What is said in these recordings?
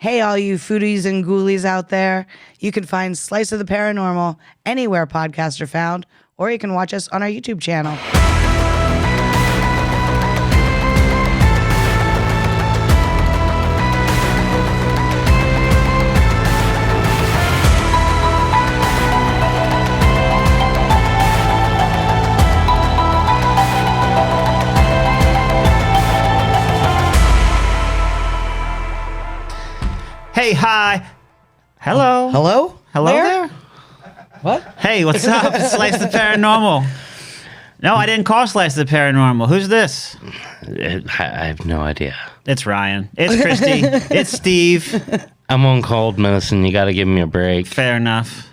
Hey, all you foodies and ghoulies out there. You can find Slice of the Paranormal anywhere podcasts are found, or you can watch us on our YouTube channel. Hey, hi. Hello. Hello? Hello Where? there. What? Hey, what's up? It's Slice the Paranormal. No, I didn't call Slice the Paranormal. Who's this? I have no idea. It's Ryan. It's Christy. It's Steve. I'm on cold medicine. You got to give me a break. Fair enough.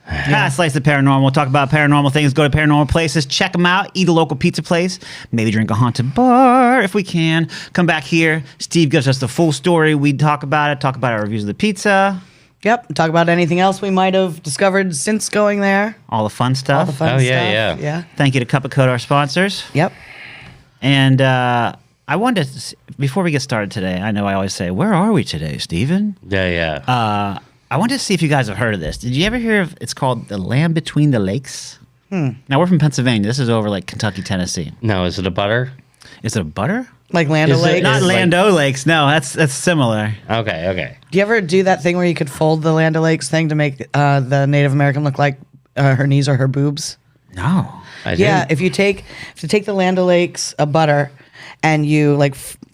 Yeah. Slice the Paranormal. Talk about paranormal things. Go to paranormal places. Check them out. Eat a local pizza place. Maybe drink a haunted bar if we can. Come back here. Steve gives us the full story. We talk about it. Talk about our reviews of the pizza. Yep. Talk about anything else we might have discovered since going there. All the fun stuff. All the fun Oh, stuff. yeah. Thank you to Cup of Code, our sponsors. Yep. And I wanted to, before we get started today, I know I always say, where are we today, Steven? Yeah. I wanted to see if you guys have heard of this. Did you ever hear of, it's called The Land Between the Lakes? Now, we're from Pennsylvania. This is over like Kentucky, Tennessee. No, is it a butter? Is it a butter? Like Land Is it- O'Lakes. Not It's Land O'Lakes. No, that's similar. Okay. Do you ever do that thing where you could fold the Land O'Lakes thing to make the Native American look like her knees or her boobs? No. I Yeah, didn't- if you take the Land O'Lakes butter and you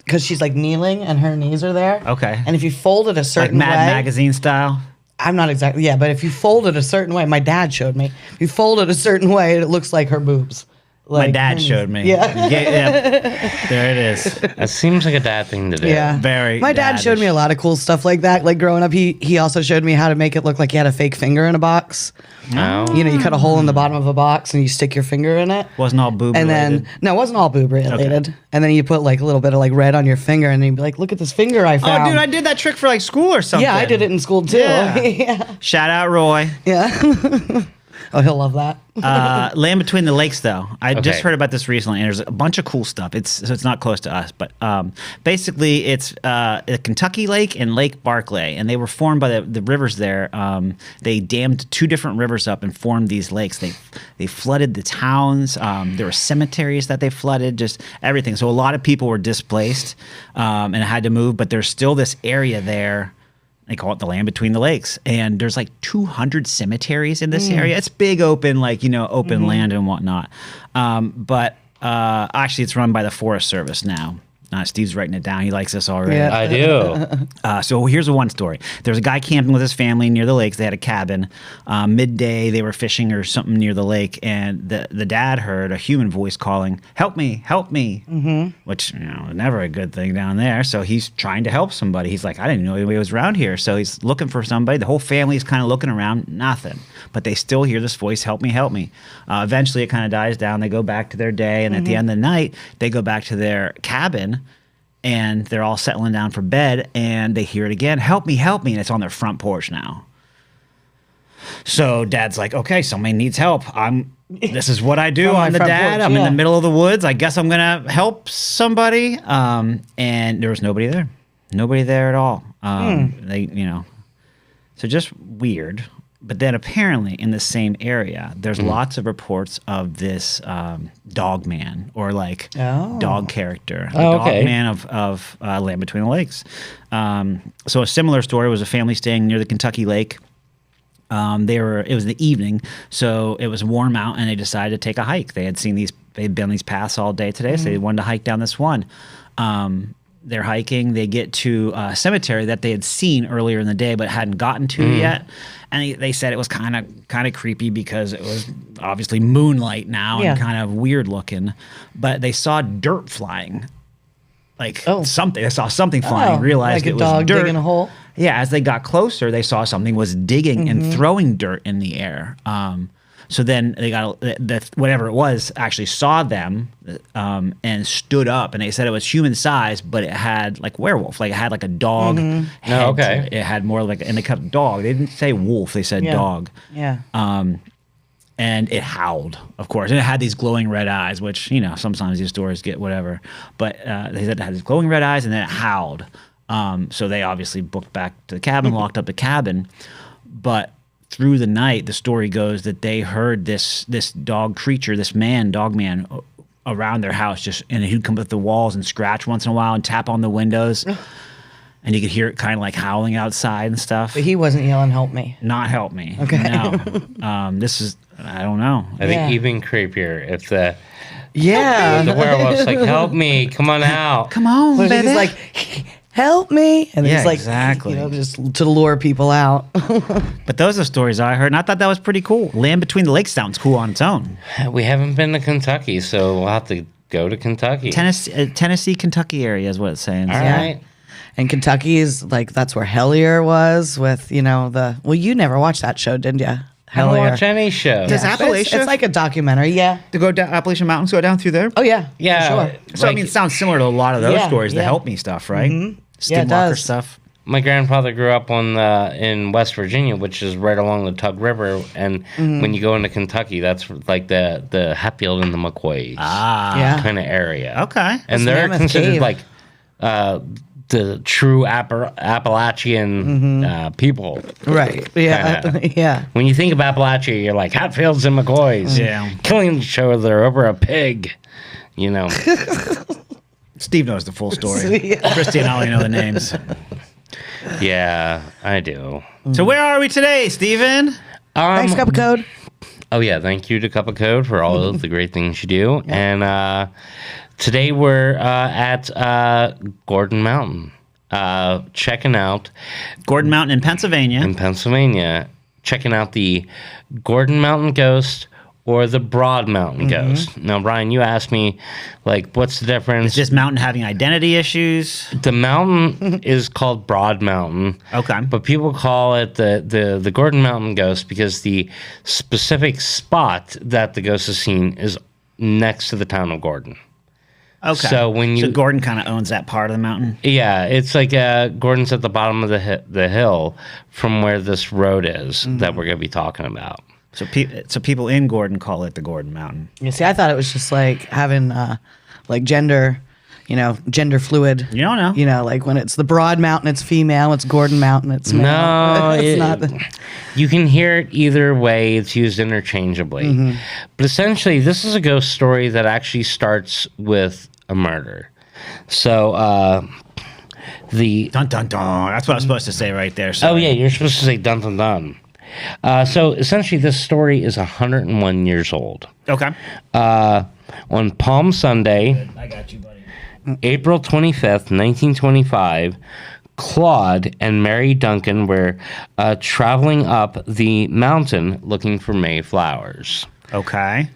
because she's like kneeling and her knees are there. Okay. And if you fold it a Like certain Mad way, Magazine style? I'm not exactly but if you fold it a certain way, my dad showed me. If you fold it a certain way, it looks like her boobs. My Like dad her knees. showed me. Yeah. Yeah. There it is. That seems like a dad thing to do. Yeah. Very My dad showed me a lot of cool stuff like that. Like growing up, he also showed me how to make it look like you had a fake finger in a box. No. You know, you cut a hole in the bottom of a box and you stick your finger in it. Wasn't all boob And related. then no, it wasn't all boob related. And then you put like a little bit of like red on your finger, and then you'd be like, "Look at this finger I found." Oh, dude, I did that trick for like school or something. yeah, I did it in school too. Yeah. Yeah. Shout out Roy. Oh, he'll love that. Land Between the Lakes, though. I just Okay. heard about this recently, and there's a bunch of cool stuff. It's not close to us, but basically it's a Kentucky Lake and Lake Barclay, and they were formed by the rivers there. They dammed two different rivers up and formed these lakes. They flooded the towns. There were cemeteries that they flooded, just everything. So a lot of people were displaced and had to move, but there's still this area there. They call it the Land Between the Lakes. And there's like 200 cemeteries in this area. It's big open, open land and whatnot. But actually, it's run by the Forest Service now. Steve's writing it down. He likes this already. Yeah. I do. So here's one story. There was a guy camping with his family near the lakes. They had a cabin. Midday, they were fishing or something near the lake, and the dad heard a human voice calling, "Help me, help me," which, never a good thing down there. So he's trying to help somebody. He's like, I didn't know anybody was around here. So he's looking for somebody. The whole family's kind of looking around, nothing. But they still hear this voice, "Help me, help me." Eventually, it kind of dies down. They go back to their day, and at the end of the night, they go back to their cabin. And they're all settling down for bed, and they hear it again, "Help me, help me," and it's on their front porch now. So dad's like, okay, somebody needs help. This is what I do. From my I'm the front dad. porch, I'm in yeah. the middle of the woods. I guess I'm going to help somebody. And there was nobody there. Nobody there at all. So just weird. But then apparently in the same area, there's lots of reports of this dog man or dog character. The Oh, okay. dog man of Land Between the Lakes. So a similar story was a family staying near the Kentucky Lake. It was the evening, so it was warm out, and they decided to take a hike. They'd been on these paths all day today, so they wanted to hike down this one. They're hiking. They get to a cemetery that they had seen earlier in the day but hadn't gotten to yet. And they said it was kind of creepy because it was obviously moonlight now and kind of weird looking. But they saw dirt flying, something. They saw something flying. Realized like it a was dog dirt. digging a hole. Yeah, as they got closer, they saw something was digging and throwing dirt in the air. So then they got whatever it was actually saw them and stood up, and they said it was human size, but it had like werewolf, like it had like a dog head. Oh, okay. It had more and they kept dog. They didn't say wolf, they said dog. Yeah. And it howled, of course, and it had these glowing red eyes, which sometimes these stories get whatever. But they said it had these glowing red eyes, and then it howled. So they obviously booked back to the cabin, locked up the cabin. But through the night, the story goes that they heard this dog creature, this dog man, around their house, and he'd come up the walls and scratch once in a while and tap on the windows. And you could hear it kind of like howling outside and stuff. But he wasn't yelling, "Help me." Not help me. Okay. No. This is, I don't know. I think even creepier if the werewolf's like, "Help me, come on out." Come on, But baby. he's like, "Help me," and Yeah, he's like, exactly. just to lure people out. But those are stories I heard, and I thought that was pretty cool. Land Between the Lakes sounds cool on its own. We haven't been to Kentucky, so we'll have to go to Kentucky. Tennessee, Kentucky area is what it's saying. All right. And Kentucky is like, that's where Hellier was with, you never watched that show, didn't you? I don't watch any show. Does Yeah, but Appalachia- It's like a documentary, yeah. To go down Appalachian Mountains, go down through there. Oh yeah, Yeah. for sure. So I mean, it sounds similar to a lot of those Yeah, stories, the yeah. Help Me stuff, right? Yeah, it Skinwalker does. stuff. My grandfather grew up in West Virginia, which is right along the Tug River, and when you go into Kentucky, that's like the Hatfield and the McCoys Yeah. kind of area. Okay. And That's they're Mammoth considered Cave. like the true Appalachian people. Right. Yeah. Kinda. Yeah. When you think of Appalachia, you're like Hatfields and McCoys, Yeah. killing each other over a pig. Steve knows the full story. Christy and I only know the names. Yeah, I do. So where are we today, Steven? Thanks, Cup of Code. Oh yeah, thank you to Cup of Code for all of the great things you do. And today we're at Gordon Mountain, checking out Gordon Mountain in Pennsylvania. in Pennsylvania, checking out the Gordon Mountain Ghost or the Broad Mountain Ghost. Now, Brian, you asked me, like, what's the difference? Is this mountain having identity issues? The mountain is called Broad Mountain. Okay. But people call it the Gordon Mountain Ghost because the specific spot that the ghost is seen is next to the town of Gordon. Okay. So Gordon kind of owns that part of the mountain. Yeah, it's like Gordon's at the bottom of the hill from where this road is that we're going to be talking about. So people in Gordon call it the Gordon Mountain. You see, I thought it was just like having like gender fluid. You don't know. Like when it's the Broad Mountain, it's female. It's Gordon Mountain, it's male. No, it's not. You can hear it either way. It's used interchangeably. But essentially, this is a ghost story that actually starts with a murder. So the Dun dun dun. That's what I was supposed to say right there. So oh yeah, you're supposed to say dun dun dun. So essentially, this story is 101 years old. Okay. On Palm Sunday, I got you, buddy. April 25th, 1925, Claude and Mary Duncan were traveling up the mountain looking for Mayflowers. Okay.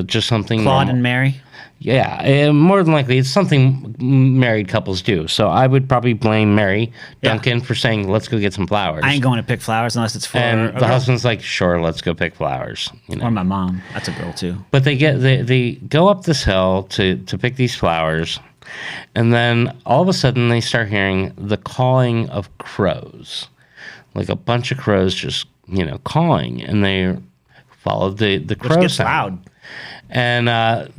Just something. Claude normal. and Mary. Yeah, more than likely, it's something married couples do. So I would probably blame Mary Duncan for saying, "Let's go get some flowers." I ain't going to pick flowers unless it's for and a the girl. husband's like, "Sure, let's go pick flowers." Or my mom. That's a girl too. But they go up this hill to pick these flowers, and then all of a sudden they start hearing the calling of crows, like a bunch of crows just calling, and they followed the crow Which gets sound. loud. And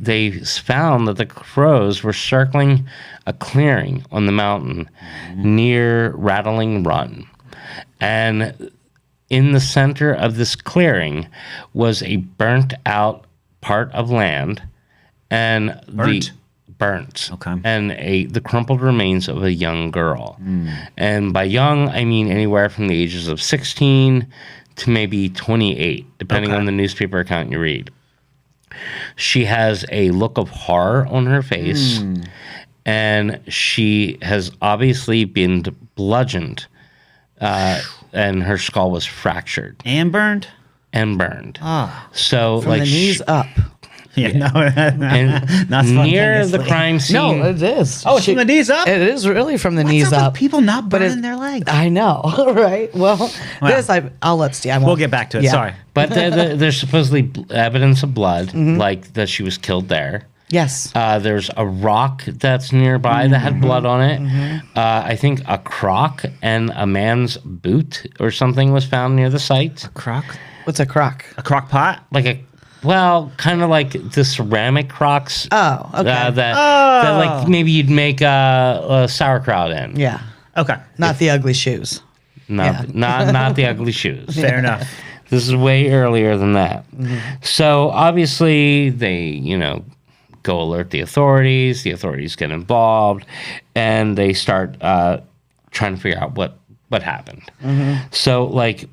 they found that the crows were circling a clearing on the mountain near Rattling Run. And in the center of this clearing was a burnt out part of land and burnt. Okay. And the crumpled remains of a young girl. And by young, I mean anywhere from the ages of 16 to maybe 28, depending Okay. on the newspaper account you read. She has a look of horror on her face, and she has obviously been bludgeoned, and her skull was fractured And burned? and burned. Ah. So, From the knees up. Yeah, no. and Not near the spontaneously. crime scene. No, it is. Oh, it's from the knees up? It is really from the knees What's up up. with people not But burning their legs? I know, right? Well, this I'll let Steve. We'll get back to it. Yeah. Sorry. But there's supposedly evidence of blood, like that she was killed there. Yes. There's a rock that's nearby that had blood on it. I think a crock and a man's boot or something was found near the site. Crock? What's a crock? A crock pot? Like Well, kind of like the ceramic crocks. Oh, okay. That like maybe you'd make a sauerkraut in. Yeah. Okay. Not the ugly shoes. Not the ugly shoes. Fair enough. This is way earlier than that. So obviously they, go alert the authorities. The authorities get involved, and they start trying to figure out what happened. So like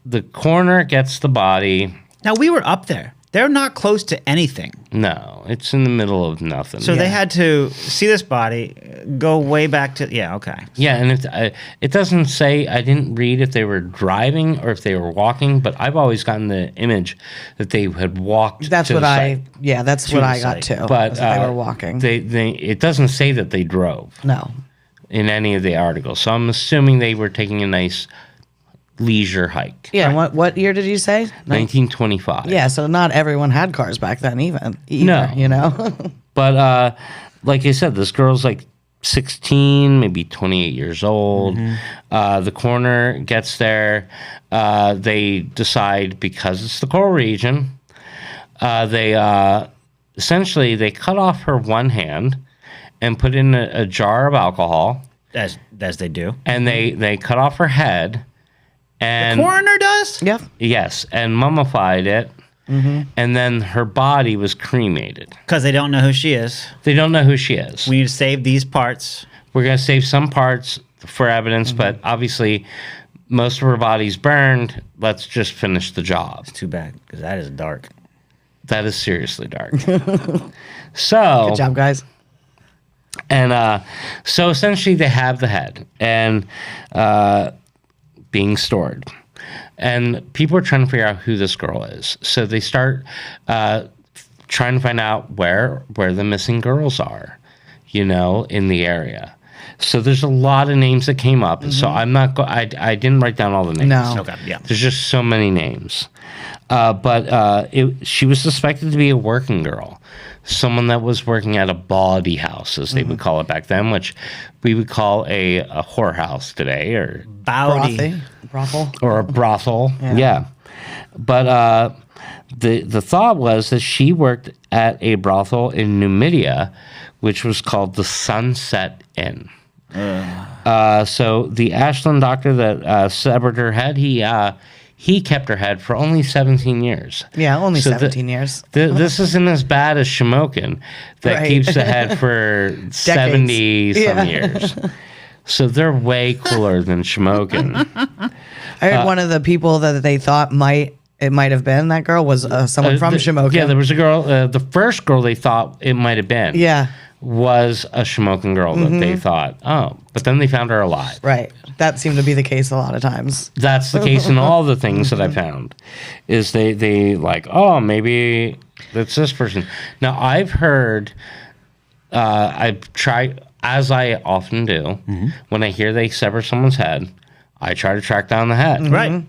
the coroner gets the body. Now, we were up there. They're not close to anything. No, it's in the middle of nothing. So they had to see this body, go way back to... Yeah, okay. Yeah, and it doesn't say... I didn't read if they were driving or if they were walking, but I've always gotten the image that they had walked That's to what the I... site. Yeah, that's what I got too. But was that they were walking. It doesn't say that they drove No. in any of the articles. So I'm assuming they were taking a nice leisure hike. Yeah, and what year did you say? 1925. Yeah, so not everyone had cars back then either, No. But like I said, this girl's like 16, maybe 28 years old. The coroner gets there. They decide, because it's the coral region, they essentially they cut off her one hand and put in a jar of alcohol. As they do. And they cut off her head. And The coroner does? Yep. yes, and mummified it. And then her body was cremated. Because they don't know who she is. They don't know who she is. We need to save these parts. We're going to save some parts for evidence, but obviously most of her body's burned. Let's just finish the job. It's too bad, because that is dark. That is seriously dark. So, Good job, guys. and so essentially they have the head and being stored. And people are trying to figure out who this girl is. So they start trying to find out where the missing girls are, in the area. So there's a lot of names that came up. So I'm not I didn't write down all the names. No. Okay, yeah. There's just so many names. But she was suspected to be a working girl. Someone that was working at a bawdy house, as they would call it back then, which we would call a whorehouse today, or Bowdy. Brothel. or a brothel. Yeah. But the thought was that she worked at a brothel in Numidia, which was called the Sunset Inn. So the Ashland doctor that severed her head, he kept her head for only 17 years. Yeah, only So 17 years. This isn't as bad as Shamokin that Right. keeps the head for 70 some Yeah. years. So they're way cooler than Shamokin. I heard one of the people that they thought it might have been that girl was someone from Shamokin. Yeah, there was a girl. The first girl they thought it might have been. Yeah, Was a Shamokin girl that they thought, but then they found her alive. right. That seemed to be the case a lot of times. That's the case in all the things that I found, is they like, maybe that's this person. Now I've heard, I've tried, as I often do, when I hear they sever someone's head, I try to track down the head. Right.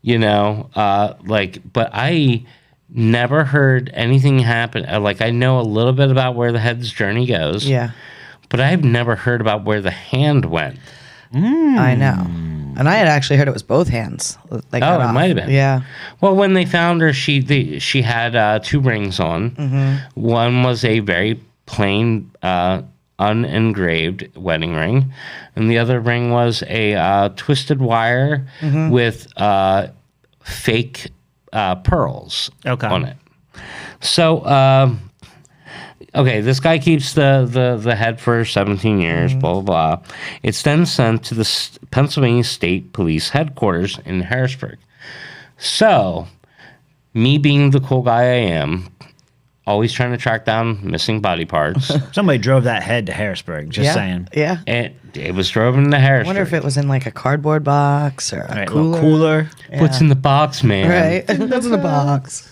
But I never heard anything happen. I know a little bit about where the head's journey goes. Yeah, But I've never heard about where the hand went. I know. And I had actually heard it was both hands. It might have been. Yeah. Well, when they found her, she had 2 rings on. One was a very plain, unengraved wedding ring, and the other ring was a twisted wire with fake pearls on it. So, okay, this guy keeps the head for 17 years, blah, blah, blah. It's then sent to the Pennsylvania State Police headquarters in Harrisburg. So, me being the cool guy I am, always trying to track down missing body parts. Somebody drove that head to Harrisburg, just saying. Yeah. It was driven to Harrisburg. I wonder if it was in like a cardboard box or a Right, cooler. cooler. What's in the box, man? Right. That's in the box.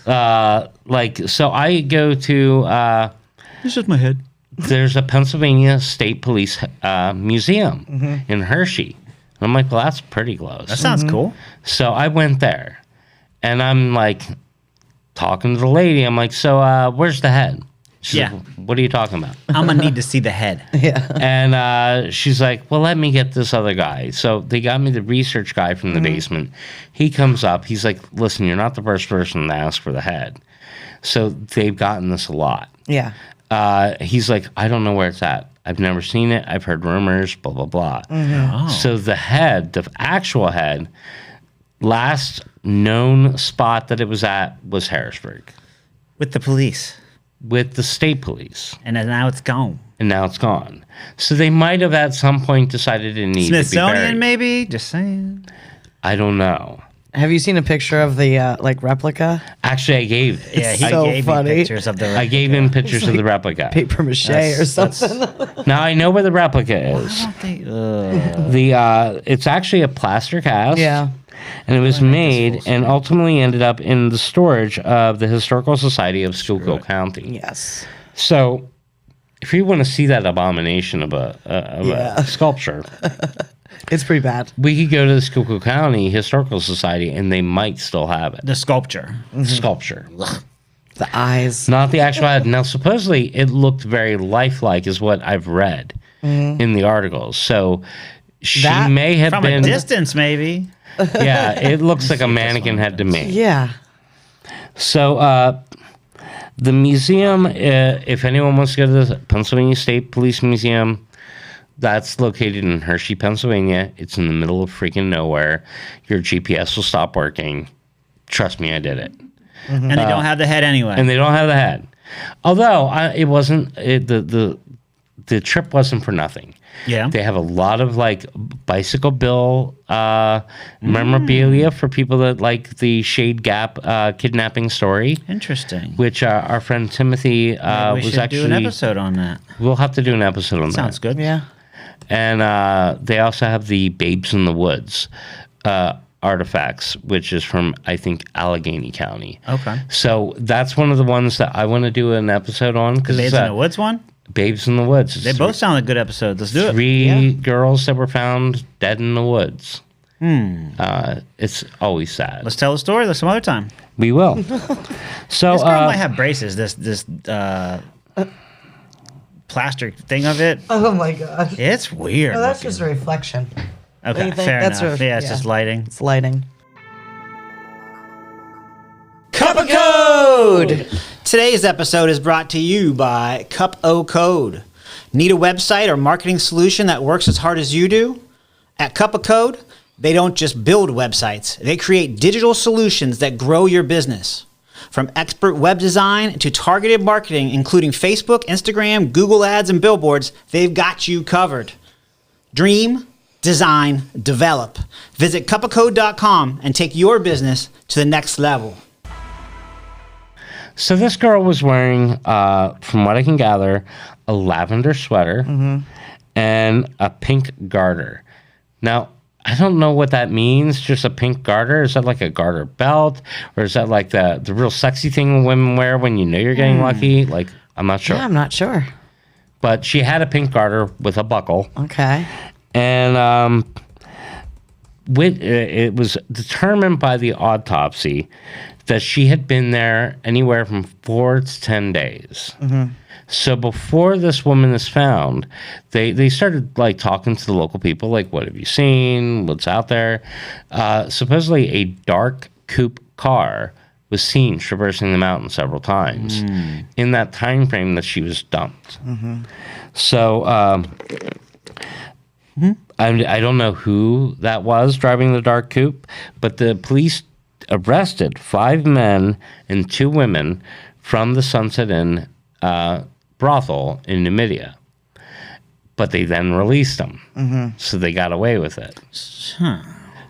So I go to... This is my head. there's a Pennsylvania State Police museum in Hershey. And I'm like, well, that's pretty close. That sounds cool. So I went there, and I'm like talking to the lady. I'm like, so where's the head? She's Yeah. like, what are you talking about? I'm going to need to see the head. Yeah. And she's like, well, let me get this other guy. So they got me the research guy from the basement. He comes up. He's like, listen, you're not the first person to ask for the head. So they've gotten this a lot. Yeah. He's like, I don't know where it's at. I've never seen it. I've heard rumors, blah, blah, blah. Oh. So the actual head, last known spot that it was at was Harrisburg With the police. with the state police. And then now it's gone. And now it's gone. So they might have at some point decided it needed to be Smithsonian, buried. maybe? Just saying. I don't know. Have you seen a picture of the replica? Actually, I gave. Yeah, he so gave funny. me pictures of the. I gave him pictures of the replica. Paper mache or something. Now I know where the replica is. It's actually a plaster cast. Yeah. And it was made and ultimately ended up in the storage of the Historical Society of Schuylkill County. Yes. So, if you want to see that abomination of a sculpture, It's pretty bad. we could go to the Schuylkill County Historical Society and they might still have it. The sculpture. Sculpture. The eyes. Not the actual head. Now, supposedly, it looked very lifelike, is what I've read in the articles. So, she That- may have From been. a distance, maybe. Yeah, it looks like a mannequin head to me. Yeah. So, the museum, if anyone wants to go to the Pennsylvania State Police Museum, that's located in Hershey, Pennsylvania. It's in the middle of freaking nowhere. Your GPS will stop working. Trust me, I did it. And they don't have the head anyway. And they don't have the head. Although it wasn't the trip wasn't for nothing. Yeah. They have a lot of like bicycle bill memorabilia for people that like the Shade Gap kidnapping story, Interesting. which our friend Timothy We was should actually. do an episode on that. We'll have to do an episode on Sounds that. good. Yeah. And they also have the Babes in the Woods artifacts, which is from, I think, Allegheny County. Okay. So that's one of the ones that I want to do an episode on. The Babes in the Woods one? Babes in the Woods. They both sound like good episodes. Let's do it. Three girls that were found dead in the woods. It's always sad. Let's tell the story some other time. We will. So This girl might have braces. This plaster thing of it. Oh my god. It's weird. No, that's looking. just a reflection. Okay, you think? fair That's enough. a- Yeah, it's yeah. just lighting. It's lighting. Cup of Code! Today's episode is brought to you by Cup O Code. Need a website or marketing solution that works as hard as you do? At Cup of Code, they don't just build websites, they create digital solutions that grow your business. From expert web design to targeted marketing, including Facebook, Instagram, Google Ads, and billboards, they've got you covered. Dream, design, develop. Visit cupofcode.com and take your business to the next level. So this girl was wearing, from what I can gather, a lavender sweater and a pink garter. Now, I don't know what that means, just a pink garter. Is that like a garter belt? Or is that like the real sexy thing women wear when you know you're getting lucky? Like, I'm not sure. Yeah, I'm not sure. But she had a pink garter with a buckle. Okay. And it was determined by the autopsy that she had been there anywhere from 4 to 10 days. So before this woman is found, they started like talking to the local people, like, what have you seen? What's out there? Supposedly a dark coupe car was seen traversing the mountain several times in that time frame that she was dumped. So I don't know who that was driving the dark coupe, but the police arrested 5 men and 2 women from the Sunset Inn brothel in Numidia. But they then released them, so they got away with it.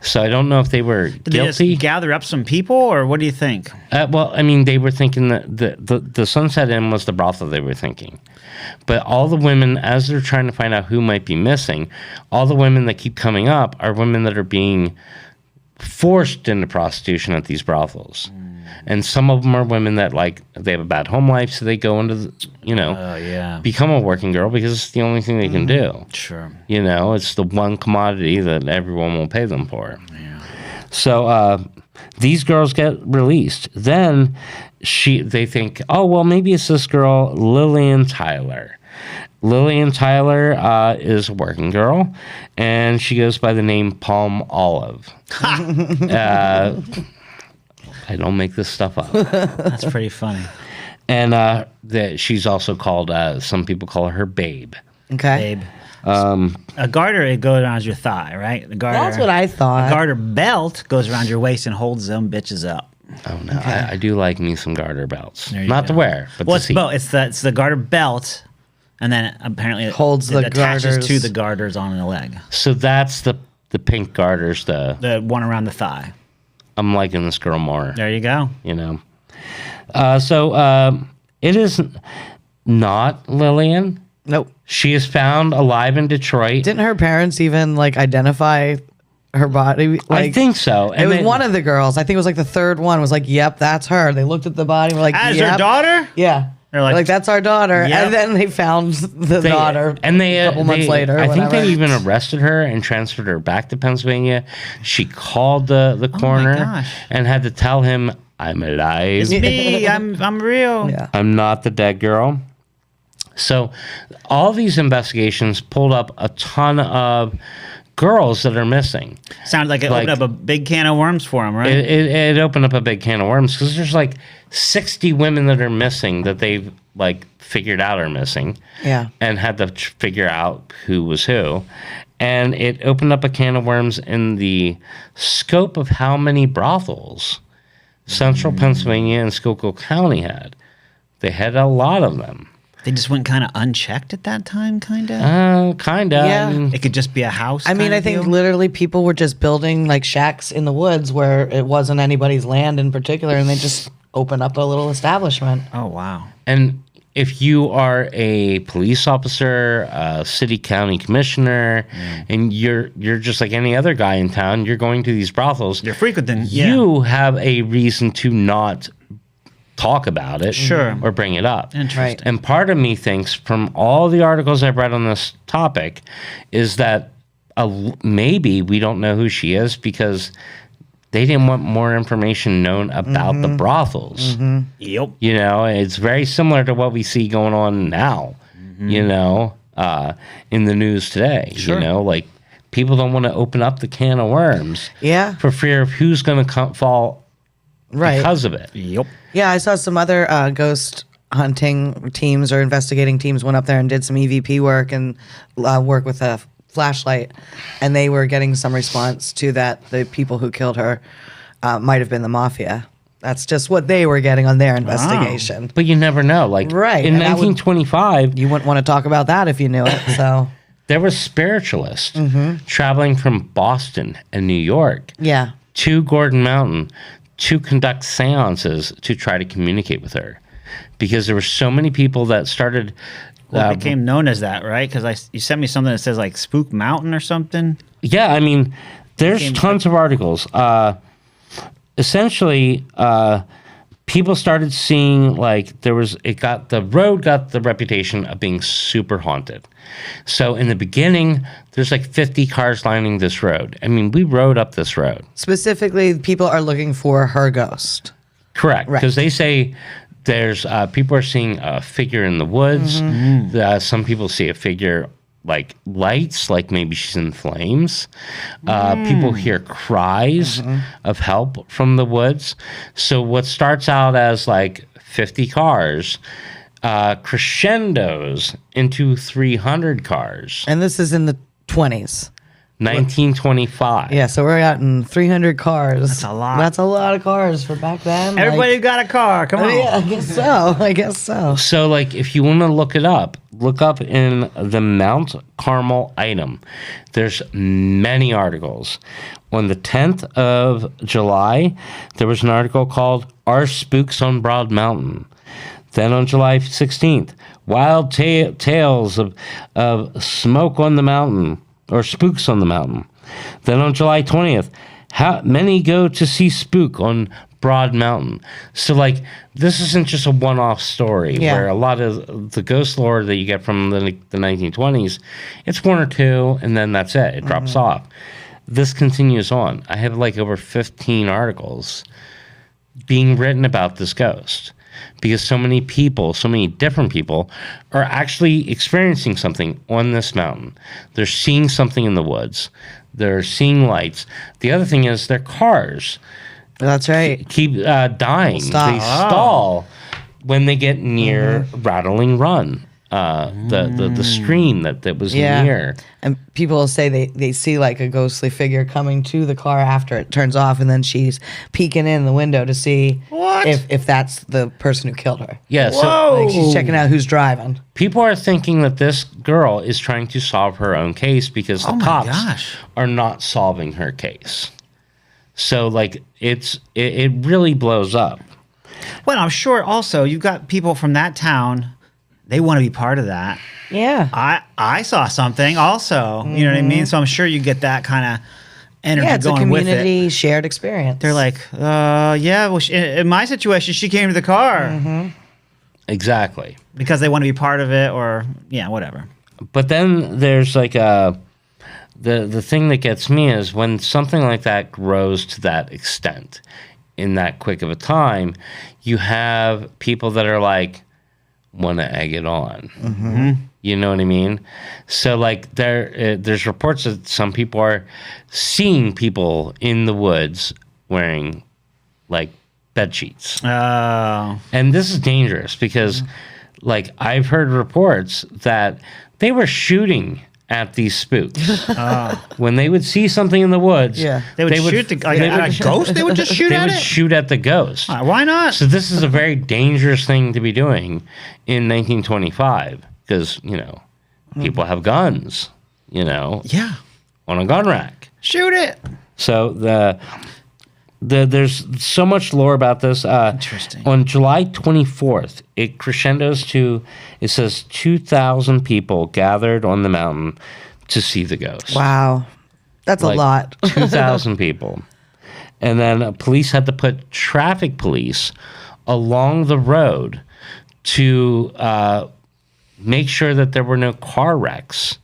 So I don't know if they were Did they guilty. just gather up some people, or what do you think? Well, I mean, they were thinking that the Sunset Inn was the brothel they were thinking. But all the women, as they're trying to find out who might be missing, all the women that keep coming up are women that are being forced into prostitution at these brothels. And some of them are women that, like, they have a bad home life, so they go into, become a working girl because it's the only thing they can do. Sure. You know, it's the one commodity that everyone will pay them for. Yeah. So these girls get released. Then they think, oh, well, maybe it's this girl, Lillian Tyler. Lillian Tyler is a working girl, and she goes by the name Palm Olive. I don't make this stuff up. That's pretty funny. And she's also called, some people call her Babe. Okay. Babe. A garter, it goes around your thigh, right? The garter. That's what I thought. A garter belt goes around your waist and holds them bitches up. Oh, no. Okay. I do like me some garter belts. There you Not go. to wear, but Well, to see. it's the garter belt, and then apparently Holds it the attaches garters. to the garters on the leg. So that's the pink garters. The one around the thigh. I'm liking this girl more, There you go. you know. So it is not Lillian. Nope. She is found alive in Detroit. Didn't her parents even like identify her body? I Like, think so. it was one of the girls. I think it was like the third one was like, "Yep, that's her." They looked at the body and were like, As "Yep." your daughter? Yeah. They're Like, like, that's our daughter. Yep. And then they found the daughter and they a couple months later. I think whatever. they even arrested her and transferred her back to Pennsylvania. She called the coroner gosh. and had to tell him, "I'm alive. It's me. I'm real. Yeah. I'm not the dead girl." So all these investigations pulled up a ton of girls that are missing. Sounded like it Like- opened up a big can of worms for him, right? It opened up a big can of worms because there's like 60 women that are missing that they've like figured out are missing. Yeah. And had to figure out who was who. And it opened up a can of worms in the scope of how many brothels Central Pennsylvania and Schuylkill County had. They had a lot of them. They just went kind of unchecked at that time, kind of. Kind of. Yeah. It could just be a house. I mean, kinda I think deal. literally people were just building like shacks in the woods where it wasn't anybody's land in particular, and they just opened up a little establishment. Oh wow. And if you are a police officer, a city county commissioner, and you're just like any other guy in town, you're going to these brothels. You're frequenting. Yeah. You have a reason to not talk about it, Sure. or bring it up. Interesting. Right. And part of me thinks, from all the articles I've read on this topic, is that maybe we don't know who she is because they didn't want more information known about the brothels. Yep. You know, it's very similar to what we see going on now, you know, in the news today. Sure. You know, like people don't want to open up the can of worms Yeah. for fear of who's going to fall Right. because of it. Yep. Yeah, I saw some other ghost hunting teams or investigating teams went up there and did some EVP work and work with a flashlight, and they were getting some response to that the people who killed her might have been the mafia. That's just what they were getting on their investigation. But you never know. Like Right, in and that would- 1925, You wouldn't want to talk about that if you knew it. So there were spiritualists traveling from Boston and New York yeah, to Gordon Mountain to conduct seances to try to communicate with her, because there were so many people that started. Well, it became known as that, right? Because you sent me something that says like Spook Mountain or something. Yeah, I mean, there's Became tons of articles. Essentially, people started seeing like the road got the reputation of being super haunted. So in the beginning, there's like 50 cars lining this road. I mean, we rode up this road. specifically, people are looking for her ghost. Correct, Right. because they say there's people are seeing a figure in the woods. Some people see a figure like lights, like maybe she's in flames. People hear cries of help from the woods. So what starts out as like 50 cars crescendos into 300 cars. And this is in the 20s. 1925. Yeah, so we're out in 300 cars. That's a lot. That's a lot of cars for back then. Everybody got a car. Come on. Yeah, I guess so. I guess so. So, like, if you want to look up in the Mount Carmel item. There's many articles. On the 10th of July, there was an article called "Are Spooks on Broad Mountain?" Then on July 16th, "Wild Tales of Smoke on the Mountain," or "Spooks on the Mountain." Then on July 20th, "How many go to see spook on Broad Mountain?" So, like, this isn't just a one-off story where a lot of the ghost lore that you get from the 1920s, it's one or two, and then that's it. It drops off. This continues on. I have, like, over 15 articles being written about this ghost because so many people, so many different people are actually experiencing something on this mountain. They're seeing something in the woods. They're seeing lights. The other thing is their cars. That's right. keep dying. Stop. They stall when they get near Rattling Run, the stream that was near. And people will say they see like a ghostly figure coming to the car after it turns off, and then she's peeking in the window to see if that's the person who killed her. Yeah, Like she's checking out who's driving. people are thinking that this girl is trying to solve her own case because the cops are not solving her case. So like it really blows up. Well, I'm sure also you've got people from that town. They want to be part of that. Yeah. I saw something also. You know what I mean? So I'm sure you get that kind of energy Yeah, it's a going with community it. shared experience. They're like, yeah, well, in my situation, she came to the car. Exactly. Because they want to be part of it or, yeah, whatever. But then there's like the thing that gets me is when something like that grows to that extent in that quick of a time, you have people that are like, want to egg it on. You know what I mean? So like there's reports that some people are seeing people in the woods wearing like bed sheets. Oh. And this is dangerous because like I've heard reports that they were shooting at these spooks. When they would see something in the woods, They would shoot a ghost? They would just shoot they at would it? shoot at the ghost. Why not? So this is a very dangerous thing to be doing in 1925 because, you know, people have guns, you know, on a gun rack. Shoot it. So there's so much lore about this. Interesting. On July 24th, it crescendos to, it says 2,000 people gathered on the mountain to see the ghost. Wow. That's a lot. 2,000 people. And then police had to put traffic police along the road to make sure that there were no car wrecks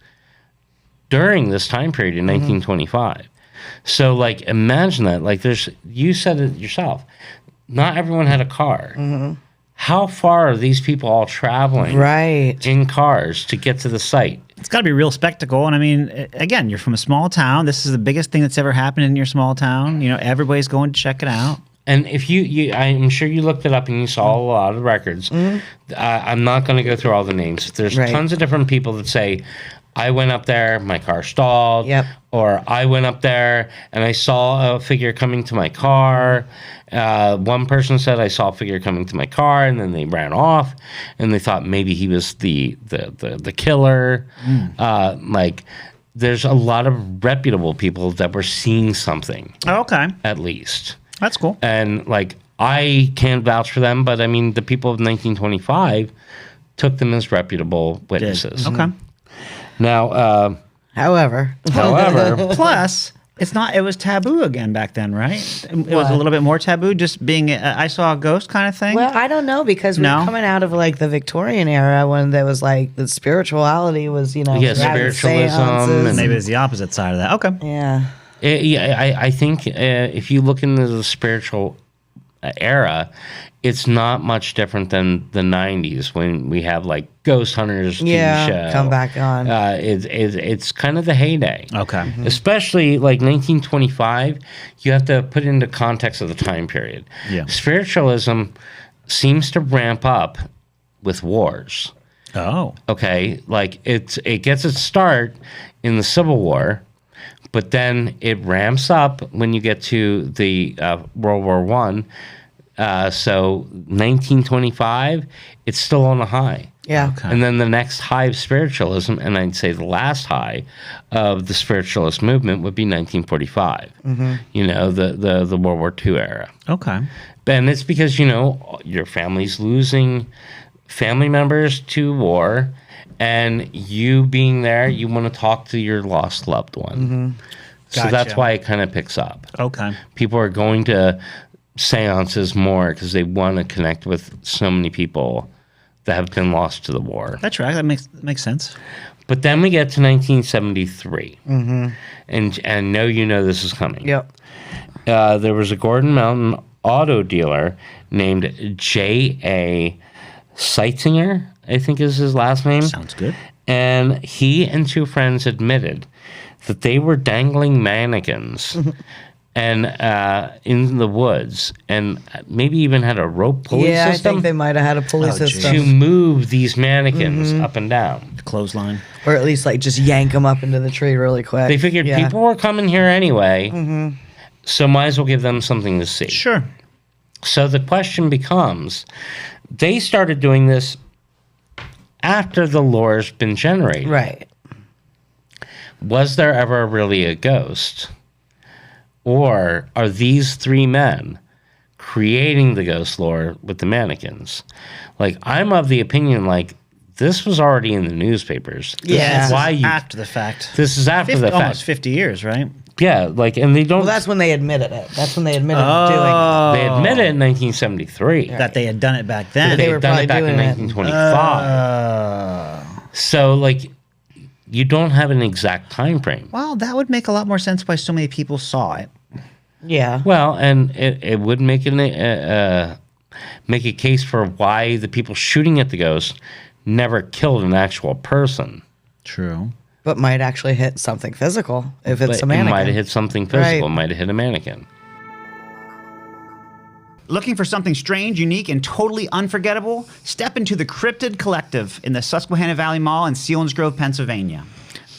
during this time period in 1925. So, like, imagine that. Like, you said it yourself. Not everyone had a car. How far are these people all traveling in cars to get to the site? It's got to be a real spectacle. And I mean, again, you're from a small town. This is the biggest thing that's ever happened in your small town. You know, everybody's going to check it out. And if I'm sure you looked it up and you saw a lot of records. I'm not going to go through all the names. There's tons of different people that say, I went up there, my car stalled. Or I went up there and I saw a figure coming to my car. One person said I saw a figure coming to my car, and then they ran off, and they thought maybe he was the killer. Like, there's a lot of reputable people that were seeing something. Oh, okay. At least. That's cool. And, like, I can't vouch for them, but, I mean, the people of 1925 took them as reputable witnesses. Okay. Now, However, plus, it was taboo again back then, right? It was a little bit more taboo, just being, I saw a ghost kind of thing. well, I don't know because we're coming out of like the Victorian era when there was like the spirituality was, you know, spiritualism, and maybe it's the opposite side of that. Okay. Yeah. I think if you look into the spiritual era, it's not much different than the 90s when we have like Ghost Hunters TV show come back on. It's kind of the heyday. Okay. Especially like 1925, you have to put it into context of the time period. Yeah. Spiritualism seems to ramp up with wars. Oh. Okay, like it gets its start in the Civil War, but then it ramps up when you get to the World War One. So 1925, it's still on a high. Yeah. Okay. And then the next high of spiritualism, and I'd say the last high of the spiritualist movement would be 1945. You know, the World War II era. Okay. And it's because, you know, your family's losing family members to war, and you being there, you want to talk to your lost loved one. So that's why it kind of picks up. Okay. People are going to seances more because they want to connect with so many people that have been lost to the war. That's right. That makes sense. But then we get to 1973. And know you know this is coming. Yep. There was a Gordon Mountain auto dealer named J.A. Seitzinger, I think is his last name. Sounds good. And he and two friends admitted that they were dangling mannequins and in the woods, and maybe even had a rope pulley Yeah, system I think they might have had a pulley system. to move these mannequins up and down. Clothesline. Or at least like just yank them up into the tree really quick. They figured Yeah. people were coming here anyway, so might as well give them something to see. Sure. So the question becomes, they started doing this after the lore's been generated. Right. Was there ever really a ghost? Or are these three men creating the ghost lore with the mannequins? Like, I'm of the opinion, like, this was already in the newspapers. This Yeah. is why you... After the fact. This is after the fact. Almost 50 years, right? Yeah, like, and they don't... Well, that's when they admitted it. That's when they admitted Oh. doing it. They admitted it in 1973. That they had done it back then. They They were had done it back probably in doing it. 1925. So, like, you don't have an exact time frame. Well, that would make a lot more sense why so many people saw it. Yeah. Well, and it would make make a case for why the people shooting at the ghost never killed an actual person. True. But might actually hit something physical if it's But a mannequin. It might have hit something physical. Right. It might have hit a mannequin. Looking for something strange, unique, and totally unforgettable? Step into the Cryptid Collective in the Susquehanna Valley Mall in Selinsgrove, Pennsylvania.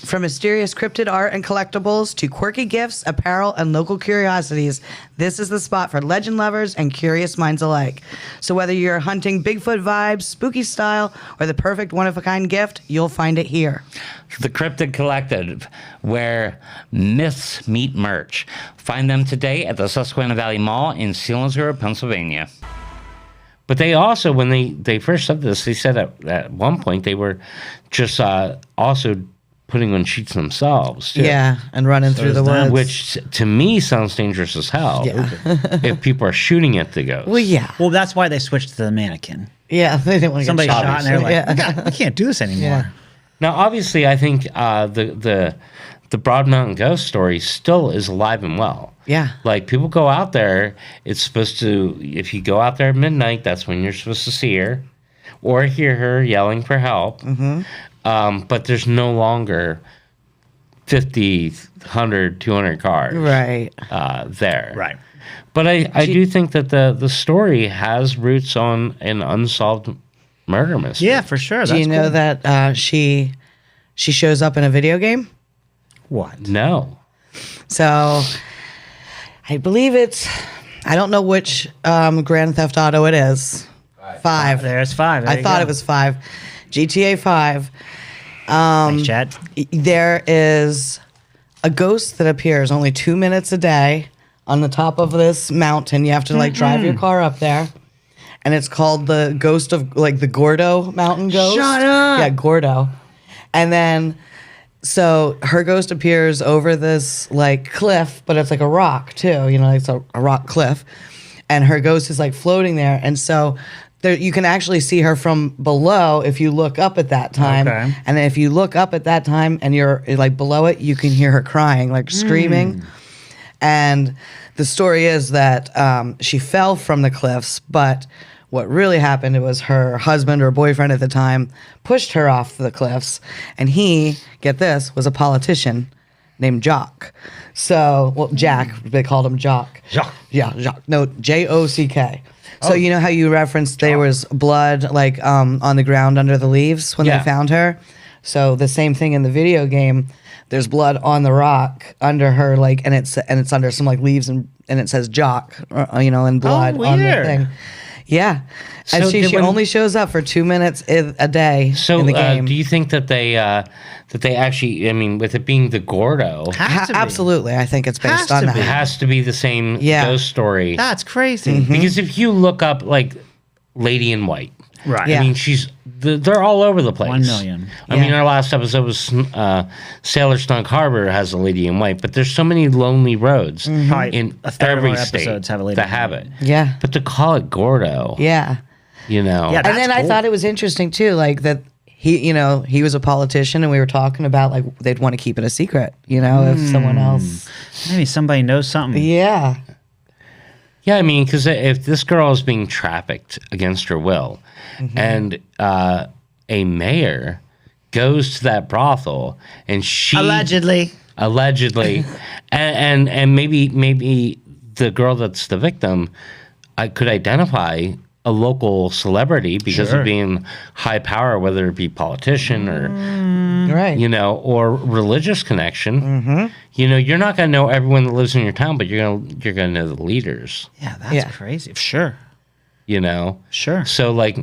From mysterious cryptid art and collectibles to quirky gifts, apparel, and local curiosities, this is the spot for legend lovers and curious minds alike. So whether you're hunting Bigfoot vibes, spooky style, or the perfect one-of-a-kind gift, you'll find it here. The Cryptid Collective, where myths meet merch. Find them today at the Susquehanna Valley Mall in Selinsgrove, Pennsylvania. But they also, when they first said this, they said at one point they were just also putting on sheets themselves. Too. Yeah, and running through the woods. Which to me sounds dangerous as hell. Yeah. If people are shooting at the ghost. Well, yeah. Well, that's why they switched to the mannequin. Yeah, they didn't want to Somebody get shot and they're like, Yeah. we can't do this anymore. Yeah. Now, obviously, I think the Broad Mountain Ghost story still is alive and well. Yeah. Like, people go out there, it's supposed to, if you go out there at midnight, that's when you're supposed to see her or hear her yelling for help. Mm-hmm. But there's no longer 50, 100, 200 cars Right. there. Right. But I do think that the story has roots on an unsolved murder mystery. Yeah, for sure. Do you know that she shows up in a video game? What? No. So I believe I don't know which Grand Theft Auto it is. 5. There's 5. There I you thought go. it was 5. GTA 5. Thanks, Chad. There is a ghost that appears only 2 minutes a day on the top of this mountain. You have to like drive your car up there. And it's called the ghost of like the Gordo mountain ghost. Shut up. Yeah, Gordo. And then so her ghost appears over this like cliff, but it's like a rock too, you know, it's a rock cliff. And her ghost is like floating there. And so there, you can actually see her from below if you look up at that time. Okay. And then if you look up at that time and you're like below it, you can hear her crying, like screaming. And the story is that she fell from the cliffs, but what really happened, it was her husband or boyfriend at the time pushed her off the cliffs. And he, get this, was a politician named Jock. So, well, Jack, they called him Jock. Jacques. Yeah, Jacques. No, Jock. So you know how you referenced there was blood like on the ground under the leaves when Yeah. they found her? So the same thing in the video game. There's blood on the rock under her, like, and it's under some like leaves and it says Jock, you know, in blood on the weird. thing. Yeah, and So she when- only shows up for 2 minutes a day So in the game. do you think that they actually, I mean, with it being the Gordo, Has to be. Absolutely, I think it's Has based on to that. be. it has to be the same Yeah. ghost story. That's crazy. Because if you look up like Lady in White, Right. Yeah. I mean, they're all over the place. 1 million. I mean, Yeah. our last episode was Sailor Snug Harbor has a Lady in White, but there's so many lonely roads Probably in a third of every our state episodes have a Lady that in have White. it. Yeah. But to call it Gordo, Yeah. you know, Yeah, And That's then I cool. thought it was interesting too, like that he was a politician, and we were talking about like they'd want to keep it a secret, you know, if someone else. Maybe somebody knows something. Yeah. Yeah, I mean, because if this girl is being trafficked against her will, and a mayor goes to that brothel, and she Allegedly. allegedly, and maybe the girl that's the victim, I could identify a local celebrity because Sure. of being high power, whether it be politician or Right. or religious connection. You're not going to know everyone that lives in your town, but you're gonna know the leaders. Yeah, that's Yeah. crazy. Sure. Sure. Sure. So like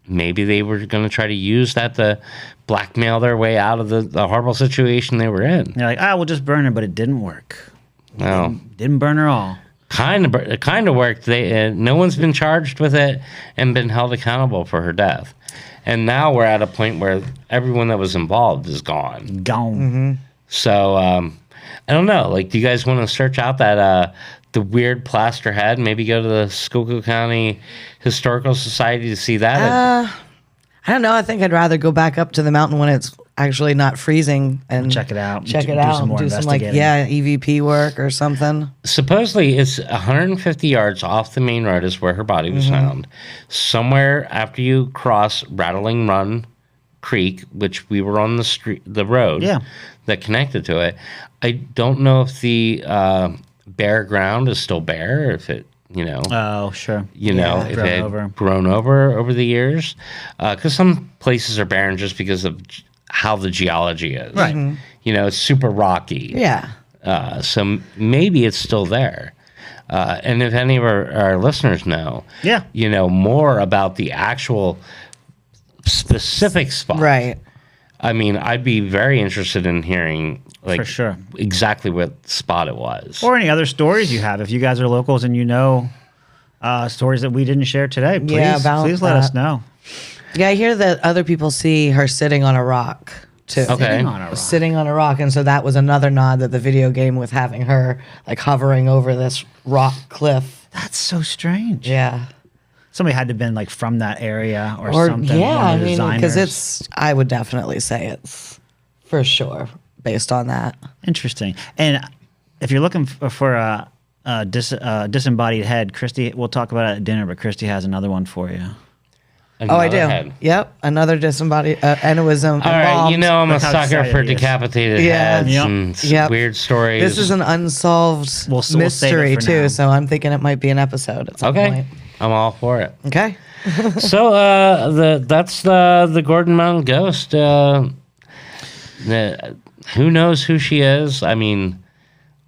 maybe they were going to try to use that to blackmail their way out of the horrible situation they were in. They're like, we'll just burn her, but it didn't work. No. Didn't burn her all. It kind of worked. No one's been charged with it and been held accountable for her death. And now we're at a point where everyone that was involved is gone. Gone. So I don't know. Like, do you guys want to search out that the weird plaster head? Maybe go to the Schuylkill County Historical Society to see that. I don't know. I think I'd rather go back up to the mountain when it's actually not freezing and Check it out. Check it Do out. some more Do some investigating. EVP work or something. Supposedly, it's 150 yards off the main road is where her body was found. Somewhere after you cross Rattling Run Creek, which we were on the road Yeah. that connected to it. I don't know if the bare ground is still bare, or if it, Oh, sure. if grown it had over. grown over the years. Because some places are barren just because of how the geology is. Right. It's super rocky. Yeah. So maybe it's still there. And if any of our listeners know, Yeah. more about the actual specific spot. Right. I mean, I'd be very interested in hearing, like, For sure. exactly what spot it was. Or any other stories you have. If you guys are locals and stories that we didn't share today, please, please let us know. Yeah, I hear that other people see her sitting on a rock too. Okay. Sitting on a rock. Sitting on a rock, and so that was another nod that the video game with having her like hovering over this rock cliff. That's so strange. Yeah. Somebody had to have been like from that area or Or something. yeah, one I of the mean, designers. because I would definitely say it's for sure based on that. Interesting. And if you're looking for a disembodied head, Christy, we'll talk about it at dinner, but Christy has another one for you. Oh, I do. Another head. Yep, another disembodied, and it was All right, I'm a Look how sucker excited for he is. decapitated Yeah. heads Yep. and Yep. weird stories. This is an unsolved We'll save it mystery for too, now. so I'm thinking it might be an episode at some okay. point. I'm all for it. Okay. So that's the Gordon Mountain Ghost. Who knows who she is? I mean,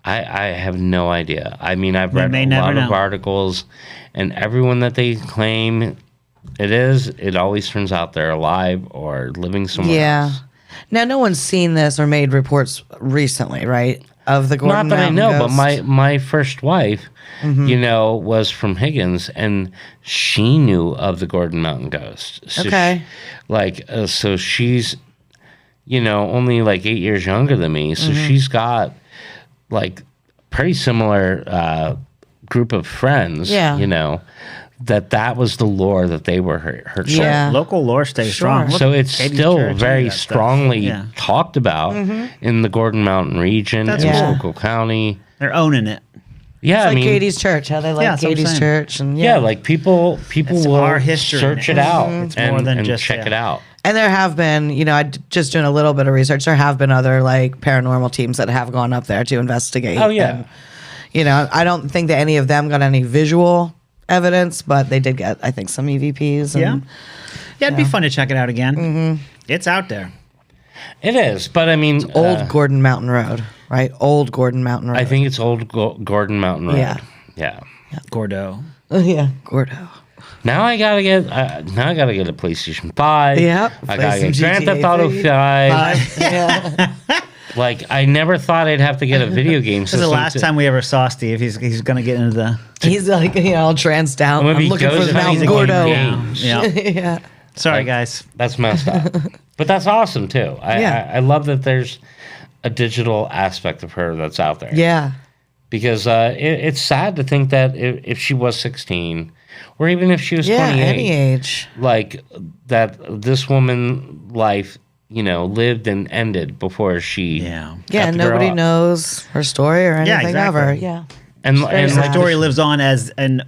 I have no idea. I mean, I've read may a never lot of know. articles, and everyone that they claim it always turns out they're alive or living somewhere Yeah. else. Now, no one's seen this or made reports recently, right? Of the Gordon Not that Mountain I know, Ghost? but my first wife, was from Higgins, and she knew of the Gordon Mountain Ghost. So Okay. so she's, only like 8 years younger than me, so she's got like pretty similar group of friends. Yeah. That was the lore that they were her Yeah. children. Local lore stays strong. Look, So it's Katie's still Church, any very of that stuff. strongly Yeah. talked about in the Gordon Mountain region, That's in cool. Schuylkill County. They're owning it. Yeah, It's I like mean, Katie's Church, how they like Yeah, that's what I'm Katie's saying. Church. And yeah, like people It's will our history. search it out It's more than and just, check yeah. it out. And there have been, just doing a little bit of research, there have been other like paranormal teams that have gone up there to investigate. Oh, yeah. And, I don't think that any of them got any visual evidence, but they did get, I think, some EVPs. And, Yeah. Yeah, it'd be fun to check it out again. It's out there. It is, but I mean, Old Gordon Mountain Road, right? Old Gordon Mountain Road. I think it's old Gordon Mountain Road. Yeah. Yeah. Gordo. Oh, yeah, Gordo. Now I gotta get a PlayStation 5. Yep, I play gotta some get Grand GTA Theft Auto 3. 5. Yeah. Like I never thought I'd have to get a video game This is system. the last time we ever saw Steve. He's going to get into the... He's like, all tranced out. I'm gonna I'm be looking for ghost the hunting Mount the Gordo. games. Yeah. Yeah. Sorry, Like- guys. That's messed up. But that's awesome too. Yeah. I love that there's a digital aspect of her that's out there. Yeah. Because it's sad to think that if she was 16, or even if she was Yeah, 28, any age. like that this woman life, lived and ended before she Yeah. got Yeah, to grow nobody up. knows her story or anything exactly. of her. Yeah. And very The sad. story lives on as an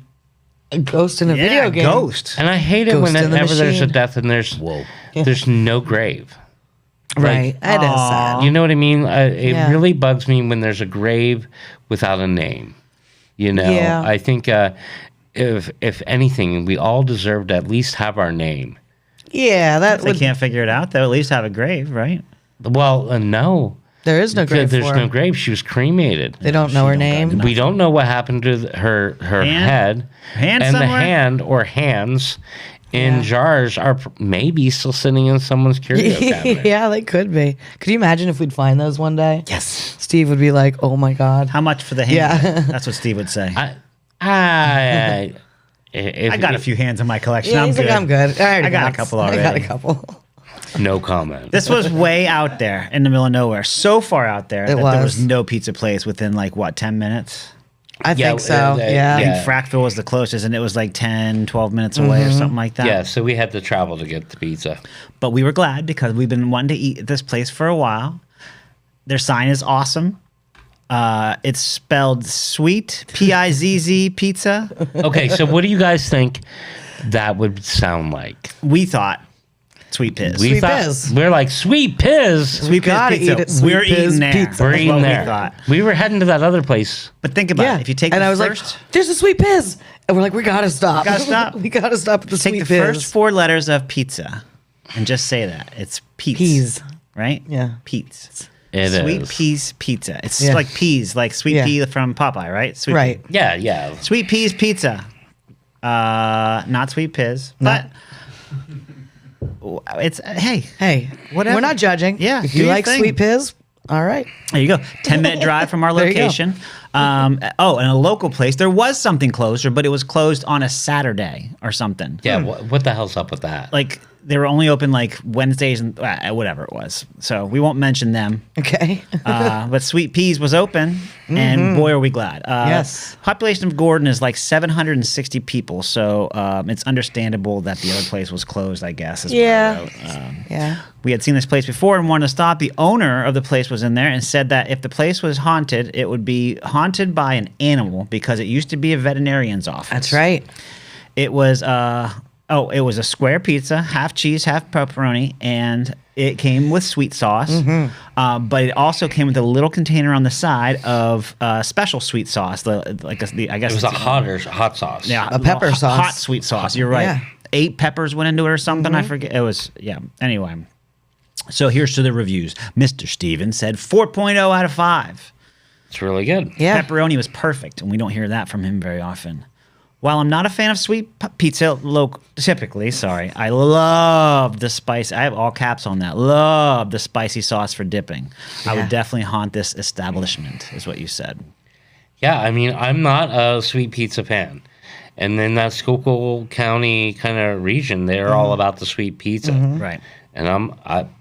A ghost in a yeah, video game. ghost. and I hate it Ghost in the whenever there's a machine. death and there's no grave. Right. That is sad. You know what I mean? It Yeah. really bugs me when there's a grave without a name. You know, Yeah. I think if anything, we all deserve to at least have our name. Yeah, that If they would. can't figure it out, they'll at least have a grave, right? Well, no. There is no grave There's for no her. grave. She was cremated. They don't know her She don't got name. We don't know what happened to her head. Hand and the somewhere? hand or hands in Yeah. jars are maybe still sitting in someone's curio cabinet. Yeah, they could be. Could you imagine if we'd find those one day? Yes. Steve would be like, "Oh my god." How much for the hand? Yeah. That's what Steve would say. I I got a few hands in my collection. Yeah, I'm he's good. like, "I'm good. I, already I got a couple I got a already. couple." No comment. This was way out there in the middle of nowhere. So far out there that there was was. no pizza place within like, what, 10 minutes? I Yeah, think so. yeah. I Yeah. think Frackville was the closest, and it was like 10, 12 minutes away or something like that. Yeah, so we had to travel to get the pizza. But we were glad because we've been wanting to eat at this place for a while. Their sign is awesome. It's spelled sweet, Pizz pizza. Okay, so what do you guys think that would sound like? We thought sweet piz. We Sweet thought Piz. we're like sweet piz. Sweet Piz gotta pizza. eat it, Sweet We're Piz eating there. pizza. We're That's eating what there. we thought. We were heading to that other place. But think about Yeah. it. If you take and the I was first, like, "There's a sweet piz," and we're like, "We gotta stop. Gotta stop. we gotta stop at the take sweet the piz." first 4 letters of pizza and just say that. It's Pete's. Peas. Right? Yeah. Pete's. It Sweet is. Peas Pizza. It's Yeah. like peas, like sweet Yeah. pea from Popeye, right? Sweet Right. Pea. Yeah, yeah. Sweet Peas Pizza. Not Sweet Piz. But it's, hey, Hey, Whatever. We're not judging. Yeah, If do you your like thing. sweet piz, all right. there you go. 10-minute drive from our There you go. location. And a local place. There was something closer, but it was closed on a Saturday or something. Yeah, what the hell's up with that? Like, they were only open like Wednesdays and whatever it was. So we won't mention them. Okay. But Sweet Peas was open, and boy, are we glad. Yes. Population of Gordon is like 760 people, so it's understandable that the other place was closed, I guess. Is what I Yeah. wrote. Yeah. We had seen this place before and wanted to stop. The owner of the place was in there and said that if the place was haunted, it would be haunted by an animal because it used to be a veterinarian's office. That's right. It was it was a square pizza, half cheese, half pepperoni, and it came with sweet sauce. But it also came with a little container on the side of special sweet sauce. I guess It was a hot sauce. yeah, A pepper sauce. hot sweet sauce. You're right. Yeah. 8 peppers went into it or something. I forget. It was Anyway, so here's to the reviews. Mr. Steven said 4.0 out of 5. It's really good. Yeah. Pepperoni was perfect, and we don't hear that from him very often. While I'm not a fan of sweet pizza, typically, I love the spice. I have all caps on that. Love the spicy sauce for dipping. I would Yeah. definitely haunt this establishment, is what you said. Yeah, I mean, I'm not a sweet pizza fan. And then that Schuylkill County kind of region, they're all about the sweet pizza. Right. And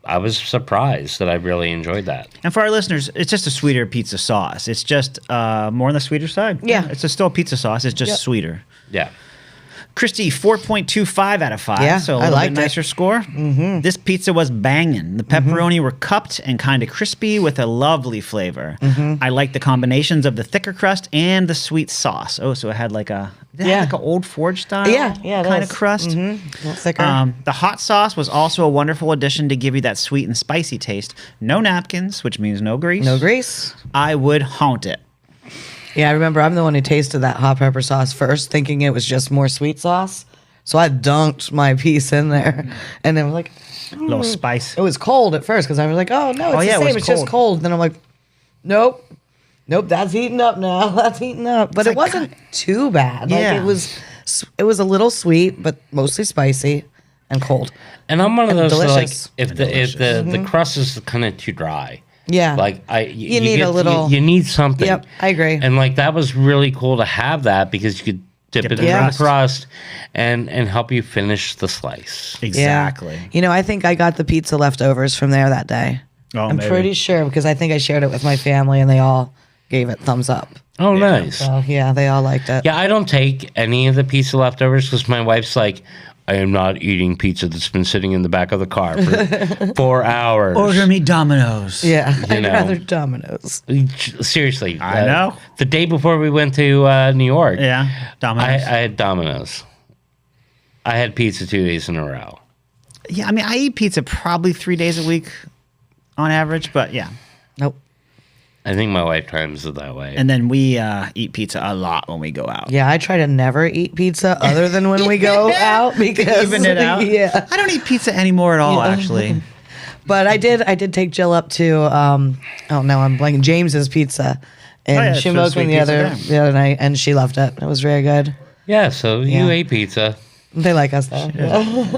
I was surprised that I really enjoyed that. And for our listeners, it's just a sweeter pizza sauce. It's just more on the sweeter side. Yeah. It's still a pizza sauce. It's just Yep. sweeter. Yeah. Christy, 4.25 out of 5. Yeah, so a I little bit liked it. nicer score. Mm-hmm. This pizza was banging. The pepperoni were cupped and kind of crispy with a lovely flavor. I like the combinations of the thicker crust and the sweet sauce. Oh, so it had like an old Forge style Yeah, it kind of does. crust. A little thicker. The hot sauce was also a wonderful addition to give you that sweet and spicy taste. No napkins, which means no grease. No grease. I would haunt it. Yeah, I remember I'm the one who tasted that hot pepper sauce first, thinking it was just more sweet sauce. So I dunked my piece in there, and then was like, A little spice. it was cold at first because I was like, oh no, it's Oh, yeah, it the same. was It's just cold. cold. Then I'm like, nope, that's heating up now. That's heating up. But it like- wasn't too bad. Like Yeah. it was a little sweet, but mostly spicy and cold. And I'm one of And those delicious. like if the crust is kind of too dry. Yeah. Like You need a little- you need something. Yep, I agree. And like that was really cool to have that because you could dip it in the the crust. crust and help you finish the slice. Exactly. Yeah. You know, I think I got the pizza leftovers from there that day. Oh, I'm maybe. pretty sure because I think I shared it with my family and they all gave it thumbs up. Oh, nice. So yeah, they all liked it. Yeah, I don't take any of the pizza leftovers because my wife's like, I am not eating pizza that's been sitting in the back of the car for 4 hours. Order me Domino's. Yeah, I'd know. rather Domino's. Seriously. I know. The day before we went to New York, Yeah. Domino's. I had Domino's. I had pizza 2 days in a row. Yeah, I mean, I eat pizza probably 3 days a week. on average, but yeah. Nope. I think my wife times it that way. And then we eat pizza a lot when we go out. Yeah, I try to never eat pizza other than when we go out because Even it out. Yeah. I don't eat pizza anymore at all, actually. But I did take Jill up to oh no, I'm blanking, James's Pizza. And Oh, yeah, she it's for smoked me sweet the pizza there. other night and she loved it. It was very good. Yeah, so you Yeah. ate pizza. They like us though.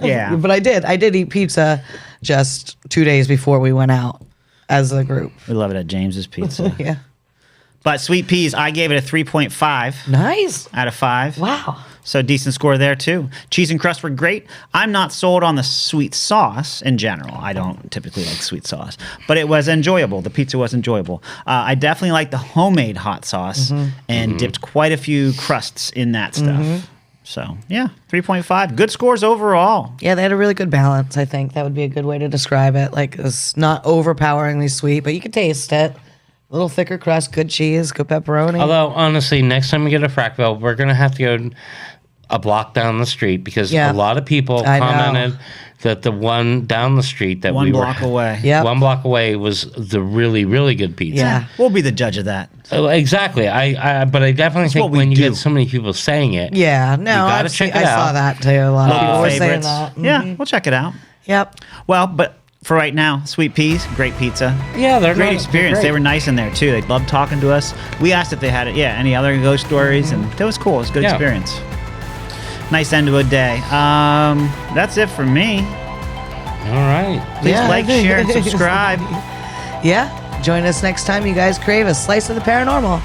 Yeah. But I did eat pizza just 2 days before we went out as a group. We love it at James's Pizza. Yeah. But Sweet Peas, I gave it a 3.5 Nice. out of 5. Wow. So decent score there too. Cheese and crust were great. I'm not sold on the sweet sauce in general. I don't typically like sweet sauce, but it was enjoyable. The pizza was enjoyable. I definitely like the homemade hot sauce and dipped quite a few crusts in that stuff. So yeah, 3.5. Good scores overall. Yeah, they had a really good balance. I think that would be a good way to describe it. Like it's not overpoweringly sweet, but you can taste it. A little thicker crust, good cheese, good pepperoni. Although, honestly, next time we get a Frackville, we're going to have to go a block down the street because Yeah. a lot of people I know. commented that the one down the street that One we block were away. Yep. 1 block away was the really, really good pizza. Yeah. We'll be the judge of that. Exactly. But I definitely think what we when you do. get so many people saying it, Yeah, no, gotta I've check seen- it I saw out. that too. A lot of people were saying Favorites. that. Yeah, we'll check it out. Yep. Well, but for right now, Sweet Peas, great pizza. yeah, they're Great not- experience. they're They great. were nice in there too. They loved talking to us. We asked if they had any other ghost stories, and that was cool. It was a good Yeah. experience. Nice end to a day. That's it for me. All right. Please Yeah. like, share, and subscribe. Yeah. Join us next time you guys crave a slice of the paranormal.